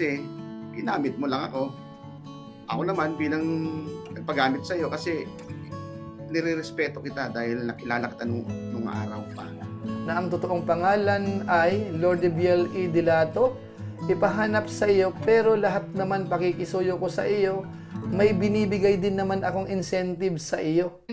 kasi ginamit mo lang ako. Ako naman bilang nagpagamit sa'yo kasi nirerespeto kita dahil nakilala kita nung araw pa. Na ang totoong pangalan ay Lord Biel E. Dilato, ipahanap sa iyo, pero lahat naman pakikisuyo ko sa iyo, may binibigay din naman akong incentive sa iyo.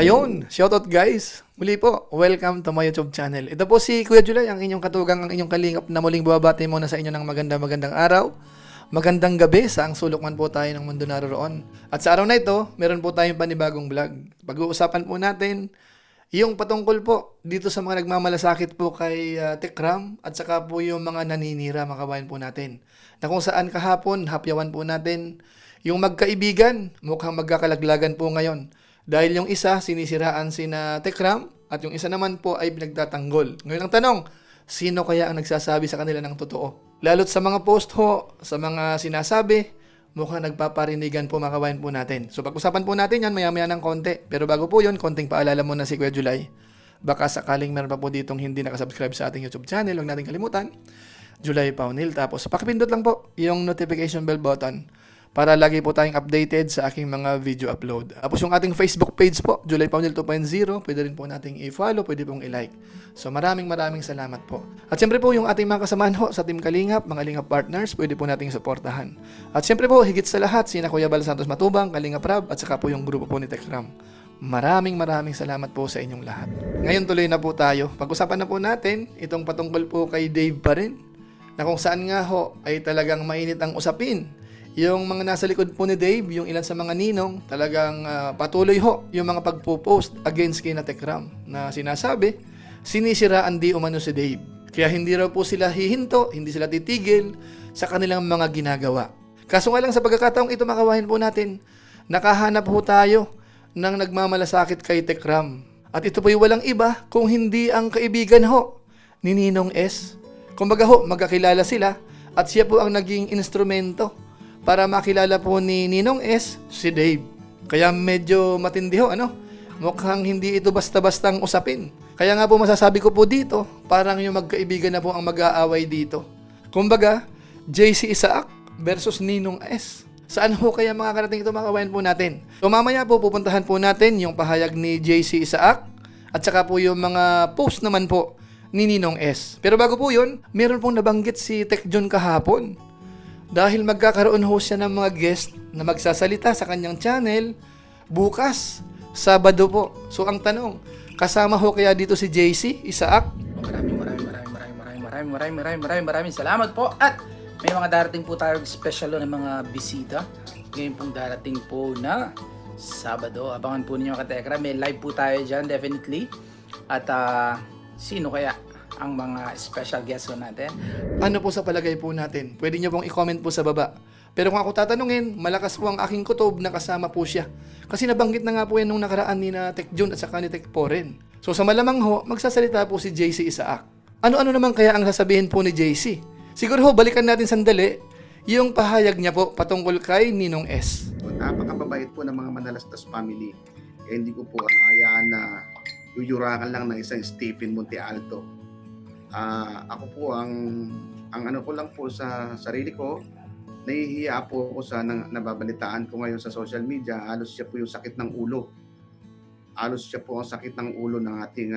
Ayun, shoutout guys! Muli po, welcome to my YouTube channel. Ito po si Kuya Julay, ang inyong katugang, ang inyong kalingap na muling buwabati muna sa inyo ng magandang araw. Magandang gabi sa ang sulok man po tayo ng mundo naroon. At sa araw na ito, meron po tayong panibagong vlog. Pag-uusapan po natin yung patungkol po dito sa mga nagmamalasakit po kay Tekram at saka po yung mga naninira, mga kabayan po natin. Na kung saan kahapon, hapyawan po natin yung magkaibigan, mukhang magkakalaglagan po ngayon. Dahil yung isa, sinisiraan sina Tekram at yung isa naman po ay pinagtatanggol. Ngayon ang tanong, sino kaya ang nagsasabi sa kanila ng totoo? Lalo't sa mga post ho, sa mga sinasabi, mukhang nagpaparinigan po mga kabayan po natin. So pag-usapan po natin yan maya-maya ng konti. Pero bago po yun, konting paalala muna si Kuya Julay. Baka sakaling meron pa po ditong hindi nakasubscribe sa ating YouTube channel, huwag natin kalimutan. Julay Paunil. Tapos pakipindot lang po yung notification bell button para lagi po tayong updated sa aking mga video upload. Tapos yung ating Facebook page po, Julay Paunil 2.0, pwede rin po nating i-follow, pwede pong i-like. So maraming salamat po. At siyempre po yung ating mga kasamahan ho sa Team Kalingap, mga Kalingap partners, pwede po nating suportahan. At siyempre po, higit sa lahat, sina Kuya Bal Santos Matubang, Kalingap Rab, at saka po yung grupo po ni Tekram. Maraming salamat po sa inyong lahat. Ngayon tuloy na po tayo. Pag-usapan na po natin itong patungkol po kay Dave pa rin, na kung saan nga ho ay talagang mainit ang usapin. Yung mga nasa likod po ni Dave, yung ilan sa mga ninong, talagang patuloy ho yung mga pagpo-post against kina Tekram na sinasabi, sinisiraan di umano si Dave. Kaya hindi raw po sila hihinto, hindi sila titigil sa kanilang mga ginagawa. Kaso nga lang sa pagkakataong ito makawahin po natin, nakahanap ho tayo ng nagmamalasakit kay Tekram. At ito po yung walang iba kung hindi ang kaibigan ho ni Ninong S. Kumbaga ho, magkakilala sila at siya po ang naging instrumento para makilala po ni Ninong S si Dave. Kaya medyo matindi ho, ano? Mukhang hindi ito basta-bastang usapin. Kaya nga po masasabi ko po dito, parang yung magkaibigan na po ang mag-aaway dito. Kumbaga, JC Isaac versus Ninong S. Saan ho kaya makakarating ito, mga kawayan po natin? So mamaya po pupuntahan po natin yung pahayag ni JC Isaac at saka po yung mga post naman po ni Ninong S. Pero bago po yun, meron pong nabanggit si Tekjon kahapon. Dahil magkakaroon ho siya ng mga guest na magsasalita sa kanyang channel bukas, Sabado po. So ang tanong, kasama ho kaya dito si JC Isaac? Maraming salamat po. At may mga darating po tayo special na mga bisita. Ngayon pong darating po na Sabado. Abangan po ninyo katekra. May live po tayo dyan definitely. At sino kaya ang mga special guests natin? Ano po sa palagay po natin? Pwede nyo pong i-comment po sa baba. Pero kung ako tatanungin, malakas po ang aking kutob na kasama po siya. Kasi nabanggit na nga po yan nung nakaraan ni na Tekjon at saka ni Tekporen. So sa malamang ho, magsasalita po si JC Isaac. Ano-ano naman kaya ang sasabihin po ni JC? Siguro ho, balikan natin sandali yung pahayag niya po patungkol kay Ninong S. Napakababait po ng mga Manalastas family. Hindi ko po hayaan na yuyurakan lang ng isang Stephen Monte Alto. Ako po ang ano ko lang po sa sarili ko, nahihiya po ako sa nababalitaan ko ngayon sa social media. Halos siya po yung sakit ng ulo. Halos siya po ang sakit ng ulo ng ating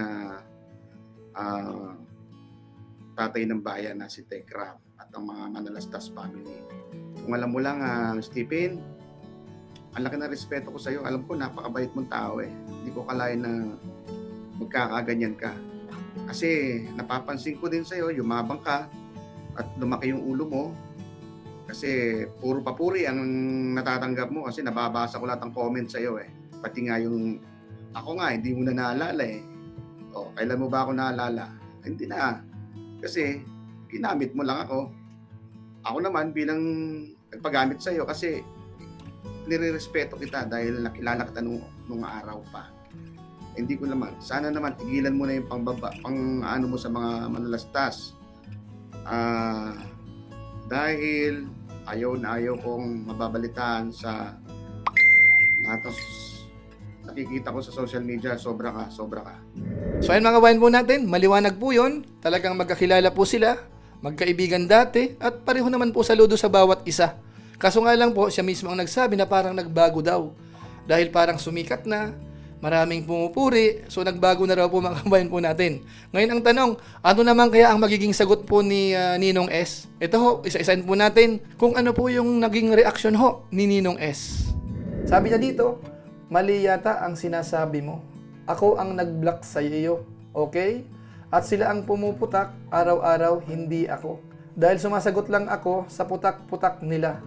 tatay ng bayan na si Tekram at ang mga Manalastas family. Kung alam mo lang, Stephen, ang laki na respeto ko sa iyo. Alam ko, napakabait mong tao eh. Hindi ko kalain na magkakaganyan ka. Kasi napapansin ko din sa'yo, yumabang ka at lumaki yung ulo mo. Kasi puro papuri ang natatanggap mo kasi nababasa ko lahat ng comment sa'yo eh. Pati nga yung, ako nga, hindi mo na naalala eh. O, kailan mo ba ako naalala? Hindi na. Kasi ginamit mo lang ako. Ako naman bilang nagpagamit sa'yo kasi nirerespeto kita dahil nakilala kita nung araw pa. Hindi ko naman. Sana naman tigilan mo na yung ano mo sa mga Manalastas. Dahil ayaw na ayaw kong mababalitaan sa lahat ng nakikita ko sa social media, sobra ka. So ayun mga kabayan po natin, maliwanag po yun. Talagang magkakilala po sila, magkaibigan dati, at pareho naman po saludo sa bawat isa. Kaso nga lang po, siya mismo ang nagsabi na parang nagbago daw. Dahil parang sumikat na, maraming pumupuri, so nagbago na raw po mga kabayan po natin. Ngayon ang tanong, ano naman kaya ang magiging sagot po ni Ninong S? Ito ho, isa-isahin po natin kung ano po yung naging reaksyon ho ni Ninong S. Sabi niya dito, mali yata ang sinasabi mo. Ako ang nag-block sa iyo, okay? At sila ang pumuputak araw-araw, hindi ako. Dahil sumasagot lang ako sa putak-putak nila.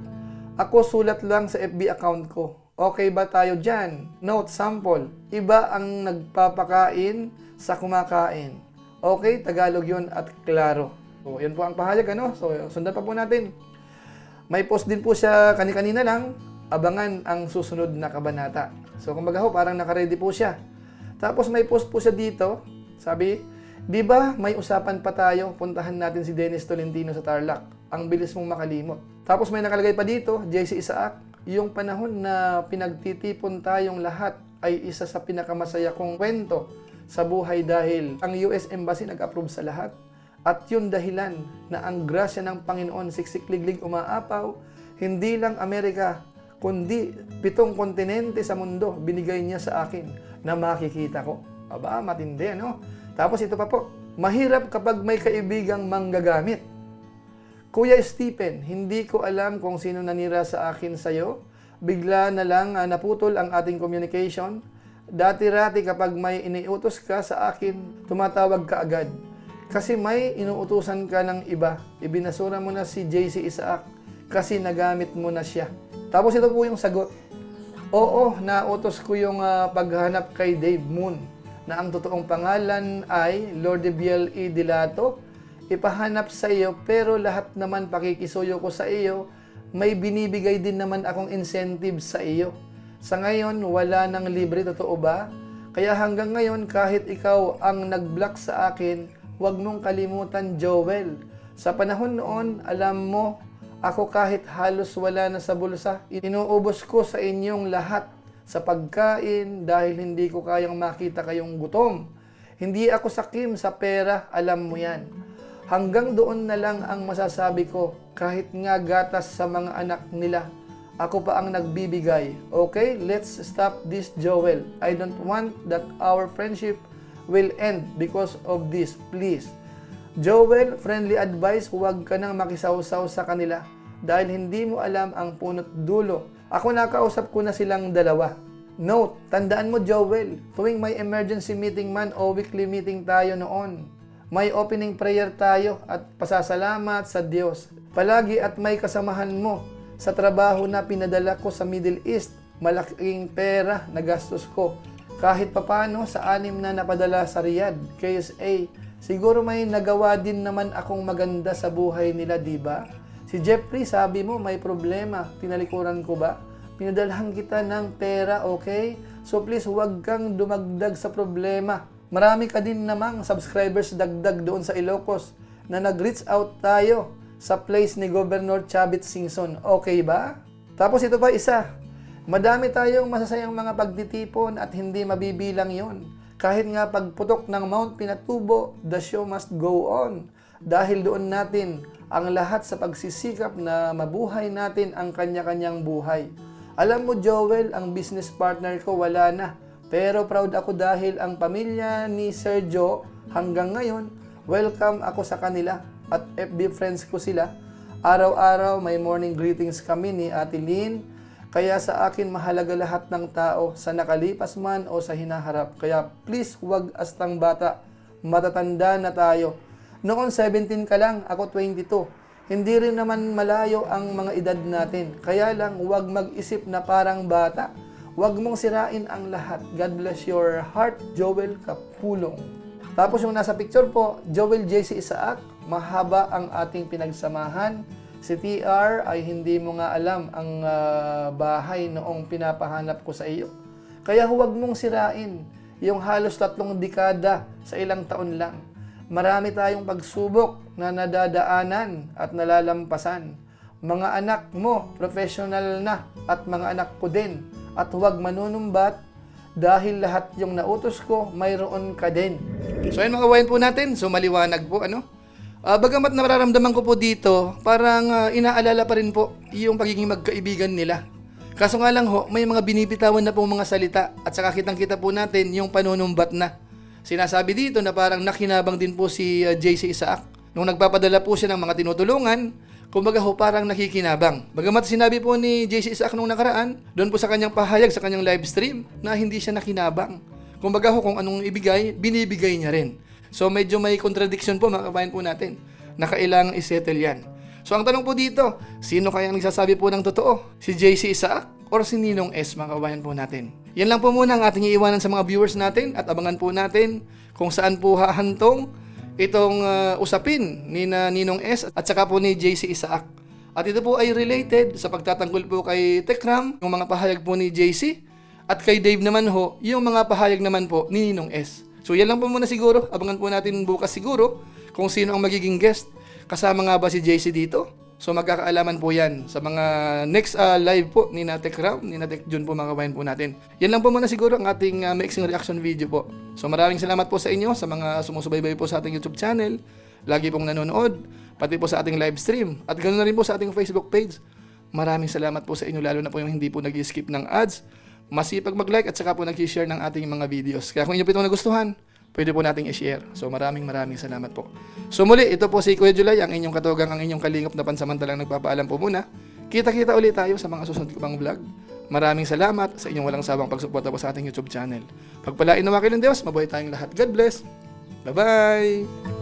Ako sulat lang sa FB account ko. Okay ba tayo dyan? Note, sample. Iba ang nagpapakain sa kumakain. Okay, Tagalog yun at klaro. So, yan po ang pahayag, ano? So, sundan pa po natin. May post din po siya kani-kanina lang. Abangan ang susunod na kabanata. So, kumbaga ho, parang nakaredy po siya. Tapos may post po siya dito. Sabi, di ba may usapan pa tayo? Puntahan natin si Dennis Tolentino sa Tarlac. Ang bilis mong makalimot. Tapos may nakalagay pa dito, JC Isaac, yung panahon na pinagtitipon tayong lahat ay isa sa pinakamasaya kong kwento sa buhay dahil ang US Embassy nag-approve sa lahat. At yun dahilan na ang grasya ng Panginoon siksikliglig umaapaw, hindi lang Amerika, kundi 7 kontinente sa mundo binigay niya sa akin na makikita ko. Aba, matindi, no? Tapos ito pa po, mahirap kapag may kaibigang manggagamit. Kuya Stephen, hindi ko alam kung sino nanira sa akin sa'yo. Bigla na lang naputol ang ating communication. Dati-rati kapag may iniutos ka sa akin, tumatawag ka agad. Kasi may inuutusan ka ng iba. Ibinasura mo na si JC Isaac kasi nagamit mo na siya. Tapos ito po yung sagot. Oo, nautos ko yung paghanap kay Dave Moon na ang totoong pangalan ay Lorde Biel E. Dilato. Ipahanap sa iyo pero lahat naman pakikisuyo ko sa iyo, may binibigay din naman akong incentive sa iyo. Sa ngayon, wala nang libre, totoo ba? Kaya hanggang ngayon, kahit ikaw ang nag-block sa akin, huwag mong kalimutan, Joel. Sa panahon noon, alam mo, ako kahit halos wala na sa bulsa, inuubos ko sa inyong lahat sa pagkain dahil hindi ko kayang makita kayong gutom. Hindi ako sakim sa pera, alam mo yan. Hanggang doon na lang ang masasabi ko, kahit nga gatas sa mga anak nila, ako pa ang nagbibigay. Okay, let's stop this, Joel. I don't want that our friendship will end because of this, please. Joel, friendly advice, huwag ka nang makisawsaw sa kanila dahil hindi mo alam ang punot dulo. Ako nakausap ko na silang dalawa. Note, tandaan mo, Joel, tuwing may emergency meeting man o weekly meeting tayo noon, may opening prayer tayo at pasasalamat sa Diyos. Palagi at may kasamahan mo sa trabaho na pinadala ko sa Middle East. Malaking pera na gastos ko. Kahit papano sa 6 na napadala sa Riyadh, KSA. Siguro may nagawa din naman akong maganda sa buhay nila, di ba? Si Jeffrey, sabi mo may problema. Tinalikuran ko ba? Pinadalhan kita ng pera, okay? So please, huwag kang dumagdag sa problema. Marami ka din namang subscribers dagdag doon sa Ilocos na nag-reach out tayo sa place ni Governor Chavit Singson. Okay ba? Tapos ito pa isa. Madami tayong masasayang mga pagtitipon at hindi mabibilang yon. Kahit nga pagputok ng Mount Pinatubo, the show must go on. Dahil doon natin ang lahat sa pagsisikap na mabuhay natin ang kanya-kanyang buhay. Alam mo, Joel, ang business partner ko wala na. Pero proud ako dahil ang pamilya ni Sergio hanggang ngayon, welcome ako sa kanila at FB friends ko sila. Araw-araw may morning greetings kami ni Ate Lynn. Kaya sa akin mahalaga lahat ng tao sa nakalipas man o sa hinaharap. Kaya please huwag astang bata, matatanda na tayo. Noon 17 ka lang, ako 22. Hindi rin naman malayo ang mga edad natin. Kaya lang huwag mag-isip na parang bata. Huwag mong sirain ang lahat. God bless your heart, Joel Kapulong. Tapos yung nasa picture po, Joel JC Isaac, mahaba ang ating pinagsamahan. Si TR ay hindi mo nga alam ang bahay noong pinapahanap ko sa iyo. Kaya huwag mong sirain yung halos 3 dekada sa ilang taon lang. Marami tayong pagsubok na nadadaanan at nalalampasan. Mga anak mo, professional na at mga anak ko din. At huwag manunumbat dahil lahat yung nautos ko, mayroon ka din. So ayun mga kabayan po natin, so maliwanag po ano. Bagamat nararamdaman ko po dito, parang inaalala pa rin po yung pagiging magkaibigan nila. Kaso nga lang ho, may mga binibitawan na pong mga salita at saka kitang-kita po natin yung panunumbat na. Sinasabi dito na parang nakinabang din po si JC Isaac. Nung nagpapadala po siya ng mga tinutulungan, kumbaga ho parang nakikinabang. Bagamat sinabi po ni JC Isaac nung nakaraan, doon po sa kanyang pahayag sa kanyang live stream na hindi siya nakinabang. Kumbaga ho kung anong ibigay, binibigay niya rin. So medyo may contradiction po mga kabayan po natin na kailangang isettle yan. So ang tanong po dito, sino kaya nagsasabi po ng totoo? Si JC Isaac or si Ninong S mga kabayan po natin? Yan lang po muna ang ating iiwanan sa mga viewers natin at abangan po natin kung saan po hahantong itong usapin ni Ninong S at saka po ni JC Isaac. At ito po ay related sa pagtatanggol po kay Tekram, yung mga pahayag po ni JC, at kay Dave naman ho, yung mga pahayag naman po ni Ninong S. So yan lang po muna siguro, abangan po natin bukas siguro kung sino ang magiging guest. Kasama nga ba si JC dito? So magkakaalaman po yan sa mga next live po ni Tek Ram, ni Tek Jun po mga kabayan po natin. Yan lang po muna siguro ang ating mixing reaction video po. So maraming salamat po sa inyo, sa mga sumusubaybay po sa ating YouTube channel, lagi pong nanonood, pati po sa ating live stream, at ganoon na rin po sa ating Facebook page. Maraming salamat po sa inyo, lalo na po yung hindi po nag-skip ng ads, masipag mag-like at saka po nag-share ng ating mga videos. Kaya kung inyo po itong nagustuhan, pwede po nating i-share. So maraming salamat po. So muli, ito po si Kuya Julay, ang inyong katugang, ang inyong kalingap na pansamantalang nagpapaalam po muna. Kita-kita ulit tayo sa mga susunod ko pang vlog. Maraming salamat sa inyong walang sawang pagsuporta po sa ating YouTube channel. Pagpalain nawa kayo ng Diyos, mabuhay tayong lahat. God bless. Bye-bye!